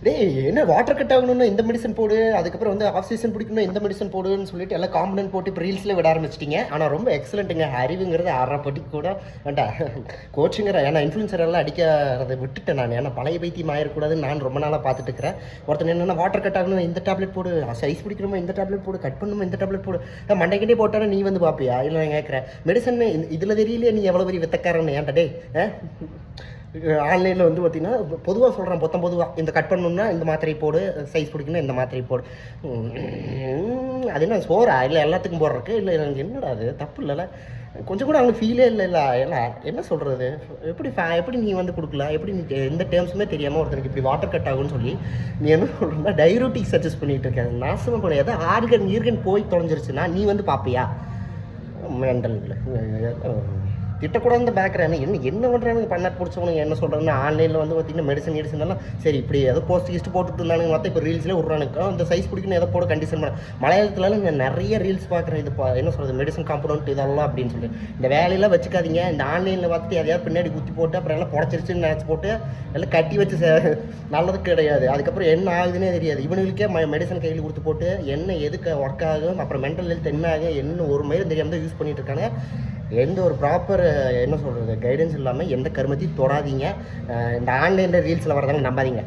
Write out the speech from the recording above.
டேய் என்ன water cut ஆகணும்னா இந்த மெடிசன் போடு, அதுக்கப்புறம் வந்து ஆஃப் சீசன் பிடிக்கணும் இந்த மெடிசன் போடுன்னு சொல்லிட்டு எல்லாம் காம்பனன்ட் போட்டு இப்போ ரீல்ஸில் விட ஆரம்பிச்சிட்டிங்க. ஆனால் ரொம்ப எக்ஸலண்ட்டுங்க. அறிவுங்கிறது அரைப்பட்டிக்கு கூட வேண்டாம் கோச்சுங்கிற ஏன்னா இன்ஃப்ளூன்சர் எல்லாம் அடிக்கிறதை விட்டுட்டேன் நான். ஏன்னா பழைய பைத்தியம் ஆயிடக்கூடாதுன்னு நான் ரொம்ப நாளாக பார்த்துட்டு இருக்கிறேன். ஒருத்தன் என்னென்னா வாட்டர் கட் ஆகணும் இந்த டேப்லெட் போடு, சைஸ் பிடிக்கணுமா இந்த டேப்லெட் போடு, கட் பண்ணணுமா இந்த டேப்லெட் போடு, மண்டைக்கிட்டே போட்டாலும் நீ வந்து பார்ப்பியா? இல்லை நான் கேட்குறேன் மெடிசன் இதில் தெரியலையே நீ எவ்வளோ பெரிய வித்தக்காரன்னு ஏன்டா டே. ஆன்லைனில் வந்து பார்த்திங்கன்னா பொதுவாக சொல்கிறேன், பொதுவாக இந்த கட் பண்ணணுன்னா இந்த மாத்திரை போடு, சைஸ் பிடிக்கணும் இந்த மாத்திரை போடு. அது என்ன சோறா இல்லை எல்லாத்துக்கும் போடுறக்கு? இல்லை எனக்கு என்னடா அது தப்பு இல்லைல்ல, கொஞ்சம் கூட அவங்களுக்கு ஃபீலே இல்லை. எல்லாம் என்ன சொல்கிறது, எப்படி நீ வந்து கொடுக்கலாம், எப்படி நீ எந்த டேர்ம்ஸுமே தெரியாமல் ஒருத்தருக்கு இப்படி வாட்டர் கட் ஆகும்னு சொல்லி நீ என்ன சொல்கிறேன்னா டைரூட்டிக் சஜஸ்ட் பண்ணிகிட்டு இருக்கேன். நாசமாக பண்ண ஏதாவது ஆர்கன் போய் தொலைஞ்சிருச்சுன்னா நீ வந்து பார்ப்பியா? மெண்டல் திட்டக்கூடாது பேக்கிறானு என்ன பண்ணுறானுங்க பண்ணாட் பிடிச்சவனுங்க. என்ன சொல்கிறேன்னா ஆன்லைனில் வந்து பார்த்திங்கன்னா மெடிசன் எல்லாம் சரி இப்படி ஏதோ போஸ்ட் போட்டுட்டு இருந்தானுங்க, மற்ற இப்போ ரீல்ஸ்லேயே விட்றானுங்க அந்த சைஸ் பிடிக்கணும் எதை போட கண்டிஷன் பண்ண. மலையாளத்துலலாம் நான் நிறைய ரீல்ஸ் பார்க்குறேன். இது என்ன சொல்கிறது மெடிசன் காம்பனண்ட் இதெல்லாம் அப்படின்னு சொல்லி இந்த வேலையெல்லாம் வச்சுக்காதீங்க. இந்த ஆன்லைனில் பார்த்துட்டு எதையாவது பின்னாடி குத்தி போட்டு அப்புறம் எல்லாம் புடச்சிருச்சுன்னு நினச்சி போட்டு எல்லாம் கட்டி வச்சு நல்லது கிடையாது. அதுக்கப்புறம் என்ன ஆகுதுன்னே தெரியாது. இவனுங்களுக்கே மெடிசன் கையில் கொடுத்து போட்டு என்ன எதுக்கு ஒர்க் ஆகும், அப்புறம் மென்டல் ஹெல்த் என்ன ஆகும், என்ன ஒரு மயிலும் தெரியாமல் தான் யூஸ் பண்ணிட்டு இருக்காங்க. எந்த ஒரு ப்ராப்பர் என்ன சொல்கிறது கைடன்ஸ் இல்லாமல் எந்த கருமத்தையும் தொடாதீங்க. இந்த ஆன்லைனில் ரீல்ஸில் வரதாங்க நம்பாதீங்க.